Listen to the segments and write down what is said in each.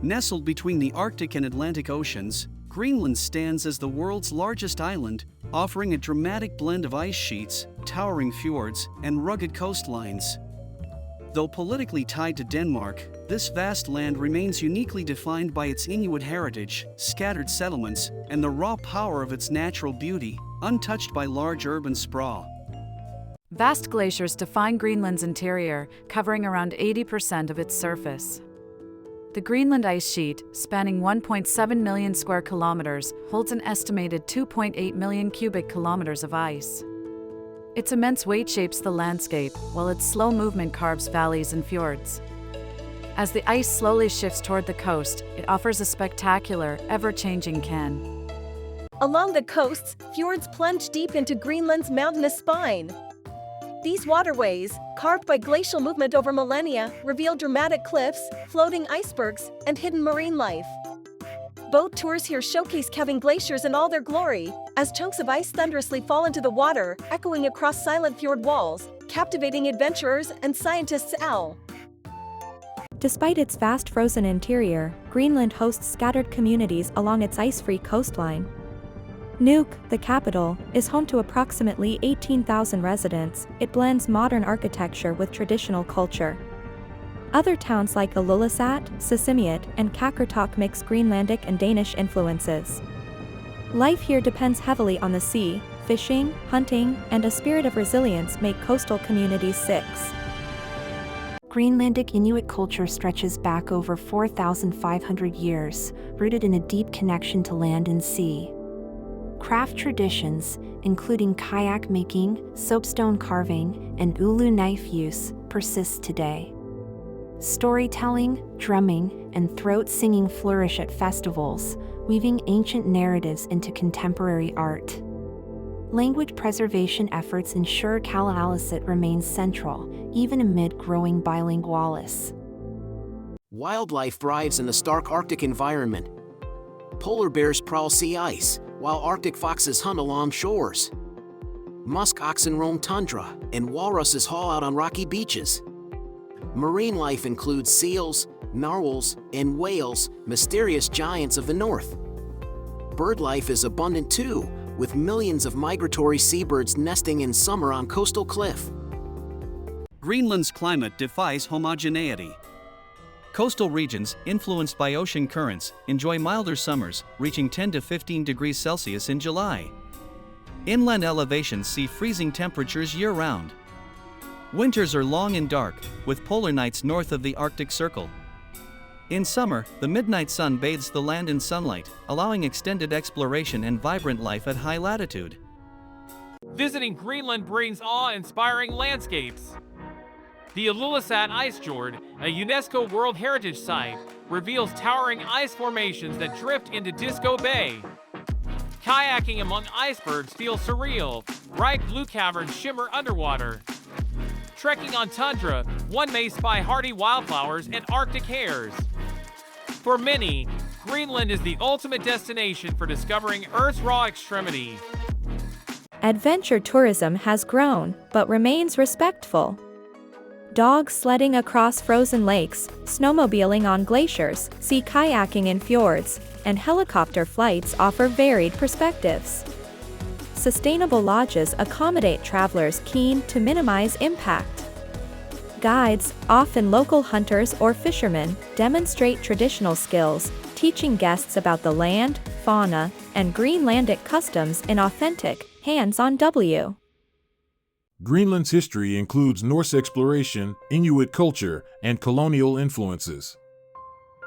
Nestled between the Arctic and Atlantic Oceans, Greenland stands as the world's largest island, offering a dramatic blend of ice sheets, towering fjords, and rugged coastlines. Though politically tied to Denmark, this vast land remains uniquely defined by its Inuit heritage, scattered settlements, and the raw power of its natural beauty, untouched by large urban sprawl. Vast glaciers define Greenland's interior, covering around 80% of its surface. The Greenland ice sheet, spanning 1.7 million square kilometers, holds an estimated 2.8 million cubic kilometers of ice. Its immense weight shapes the landscape, while its slow movement carves valleys and fjords. As the ice slowly shifts toward the coast, it offers a spectacular, ever-changing can. Along the coasts, fjords plunge deep into Greenland's mountainous spine. These waterways, carved by glacial movement over millennia, reveal dramatic cliffs, floating icebergs, and hidden marine life. Boat tours here showcase calving glaciers in all their glory, as chunks of ice thunderously fall into the water, echoing across silent fjord walls, captivating adventurers and scientists alike. Despite its vast frozen interior, Greenland hosts scattered communities along its ice-free coastline. Nuuk, the capital, is home to approximately 18,000 residents. It blends modern architecture with traditional culture. Other towns like Ilulissat, Sisimiut, and Qaqortoq mix Greenlandic and Danish influences. Life here depends heavily on the sea. Fishing, hunting, and a spirit of resilience make coastal communities six. Greenlandic Inuit culture stretches back over 4,500 years, rooted in a deep connection to land and sea. Craft traditions, including kayak making, soapstone carving, and ulu knife use, persist today. Storytelling, drumming, and throat singing flourish at festivals, weaving ancient narratives into contemporary art. Language preservation efforts ensure Ilulissat remains central, even amid growing bilingualism. Wildlife thrives in the stark Arctic environment. Polar bears prowl sea ice, while Arctic foxes hunt along shores. Musk oxen roam tundra, and walruses haul out on rocky beaches. Marine life includes seals, narwhals, and whales, mysterious giants of the north. Bird life is abundant too, with millions of migratory seabirds nesting in summer on coastal cliff. Greenland's climate defies homogeneity. Coastal regions, influenced by ocean currents, enjoy milder summers, reaching 10 to 15 degrees Celsius in July. Inland elevations see freezing temperatures year-round. Winters are long and dark, with polar nights north of the Arctic Circle. In summer, the midnight sun bathes the land in sunlight, allowing extended exploration and vibrant life at high latitude. Visiting Greenland brings awe-inspiring landscapes. The Ilulissat Icefjord, a UNESCO World Heritage Site, reveals towering ice formations that drift into Disco Bay. Kayaking among icebergs feels surreal. Bright blue caverns shimmer underwater. Trekking on tundra, one may spy hardy wildflowers and Arctic hares. For many, Greenland is the ultimate destination for discovering Earth's raw extremity. Adventure tourism has grown, but remains respectful. Dog sledding across frozen lakes, snowmobiling on glaciers, sea kayaking in fjords, and helicopter flights offer varied perspectives. Sustainable lodges accommodate travelers keen to minimize impact. Guides, often local hunters or fishermen, demonstrate traditional skills, teaching guests about the land, fauna, and Greenlandic customs in authentic, hands-on way. Greenland's history includes Norse exploration, Inuit culture, and colonial influences.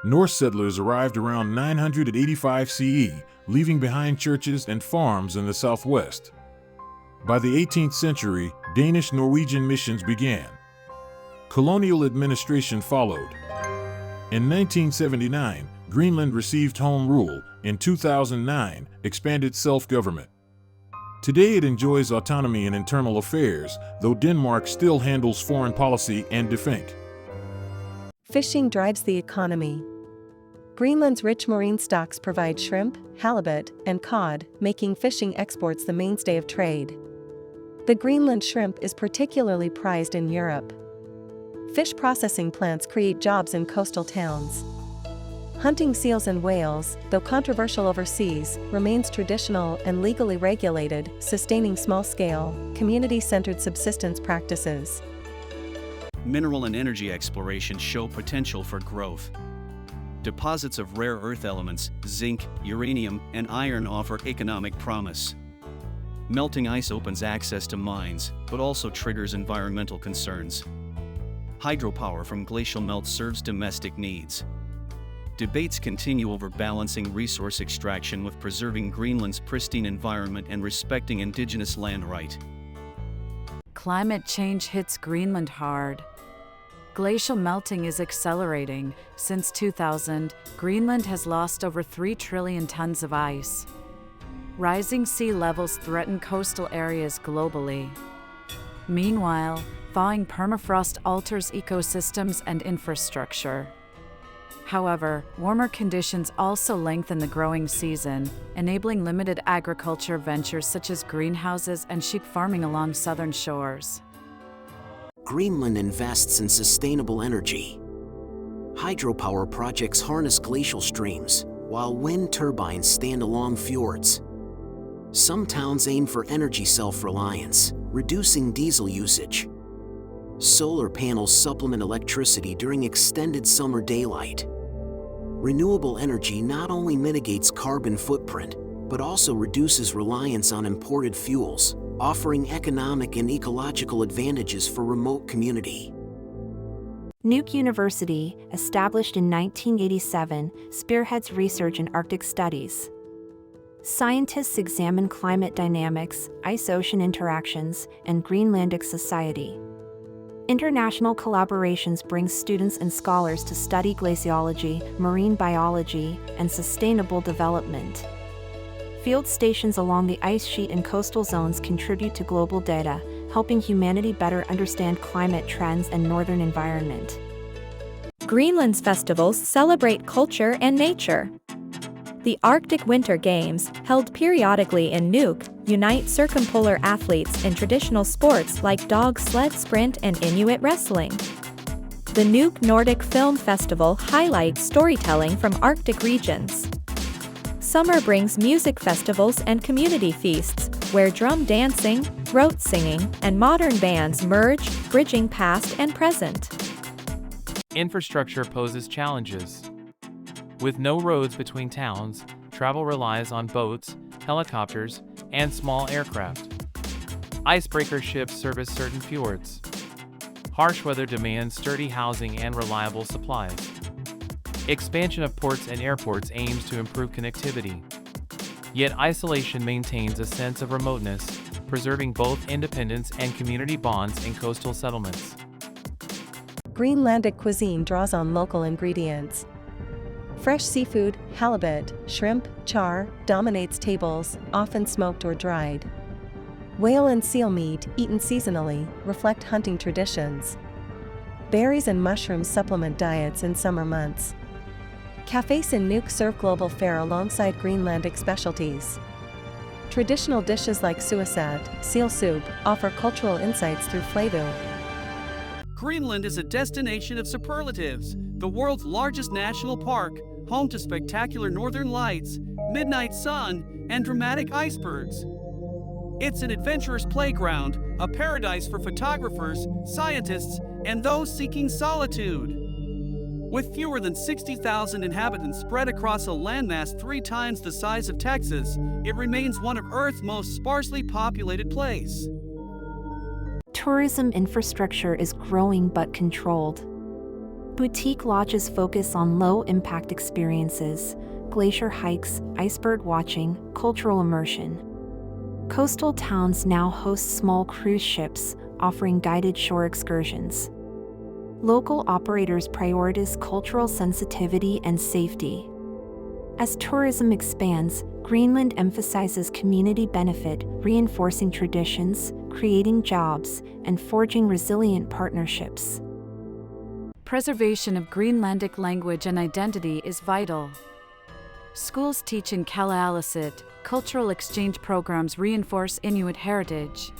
Norse settlers arrived around 985 CE, leaving behind churches and farms in the southwest. By the 18th century, Danish-Norwegian missions began. Colonial administration followed. In 1979, Greenland received home rule. In 2009, expanded self-government. Today it enjoys autonomy in internal affairs, though Denmark still handles foreign policy and defense. Fishing drives the economy. Greenland's rich marine stocks provide shrimp, halibut, and cod, making fishing exports the mainstay of trade. The Greenland shrimp is particularly prized in Europe. Fish processing plants create jobs in coastal towns. Hunting seals and whales, though controversial overseas, remains traditional and legally regulated, sustaining small-scale, community-centered subsistence practices. Mineral and energy exploration show potential for growth. Deposits of rare earth elements, zinc, uranium, and iron offer economic promise. Melting ice opens access to mines, but also triggers environmental concerns. Hydropower from glacial melt serves domestic needs. Debates continue over balancing resource extraction with preserving Greenland's pristine environment and respecting indigenous land right. Climate change hits Greenland hard. Glacial melting is accelerating. Since 2000, Greenland has lost over 3 trillion tons of ice. Rising sea levels threaten coastal areas globally. Meanwhile, thawing permafrost alters ecosystems and infrastructure. However, warmer conditions also lengthen the growing season, enabling limited agriculture ventures such as greenhouses and sheep farming along southern shores. Greenland invests in sustainable energy. Hydropower projects harness glacial streams, while wind turbines stand along fjords. Some towns aim for energy self-reliance, reducing diesel usage. Solar panels supplement electricity during extended summer daylight. Renewable energy not only mitigates carbon footprint, but also reduces reliance on imported fuels, offering economic and ecological advantages for remote community. Nuuk University, established in 1987, spearheads research in Arctic studies. Scientists examine climate dynamics, ice-ocean interactions, and Greenlandic society. International collaborations bring students and scholars to study glaciology, marine biology, and sustainable development. Field stations along the ice sheet and coastal zones contribute to global data, helping humanity better understand climate trends and northern environment. Greenland's festivals celebrate culture and nature. The Arctic Winter Games, held periodically in Nuuk, unite circumpolar athletes in traditional sports like dog sled sprint and Inuit wrestling. The Nuuk Nordic Film Festival highlights storytelling from Arctic regions. Summer brings music festivals and community feasts, where drum dancing, throat singing, and modern bands merge, bridging past and present. Infrastructure poses challenges. With no roads between towns, travel relies on boats, helicopters, and small aircraft. Icebreaker ships service certain fjords. Harsh weather demands sturdy housing and reliable supplies. Expansion of ports and airports aims to improve connectivity. Yet isolation maintains a sense of remoteness, preserving both independence and community bonds in coastal settlements. Greenlandic cuisine draws on local ingredients. Fresh seafood, halibut, shrimp, char, dominates tables, often smoked or dried. Whale and seal meat, eaten seasonally, reflect hunting traditions. Berries and mushrooms supplement diets in summer months. Cafes in Nuuk serve global fare alongside Greenlandic specialties. Traditional dishes like suisat, seal soup, offer cultural insights through flavor. Greenland is a destination of superlatives, the world's largest national park, home to spectacular northern lights, midnight sun, and dramatic icebergs. It's an adventurous playground, a paradise for photographers, scientists, and those seeking solitude. With fewer than 60,000 inhabitants spread across a landmass 3 times the size of Texas, it remains one of Earth's most sparsely populated places. Tourism infrastructure is growing but controlled. Boutique lodges focus on low-impact experiences, glacier hikes, iceberg watching, cultural immersion. Coastal towns now host small cruise ships, offering guided shore excursions. Local operators prioritize cultural sensitivity and safety. As tourism expands, Greenland emphasizes community benefit, reinforcing traditions, creating jobs, and forging resilient partnerships. Preservation of Greenlandic language and identity is vital. Schools teach in Ilulissat, cultural exchange programs reinforce Inuit heritage.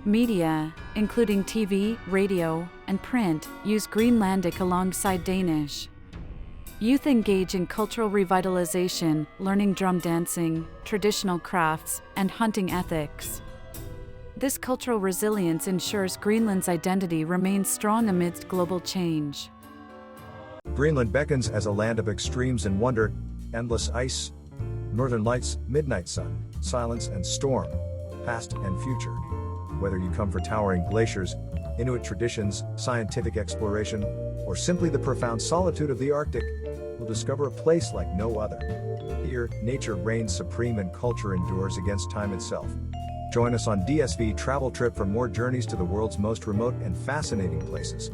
Media, including TV, radio, and print, use Greenlandic alongside Danish. Youth engage in cultural revitalization, learning drum dancing, traditional crafts, and hunting ethics. This cultural resilience ensures Greenland's identity remains strong amidst global change. Greenland beckons as a land of extremes and wonder, endless ice, northern lights, midnight sun, silence and storm, past and future. Whether you come for towering glaciers, Inuit traditions, scientific exploration, or simply the profound solitude of the Arctic, you'll discover a place like no other. Here, nature reigns supreme and culture endures against time itself. Join us on DSV Travel Trip for more journeys to the world's most remote and fascinating places.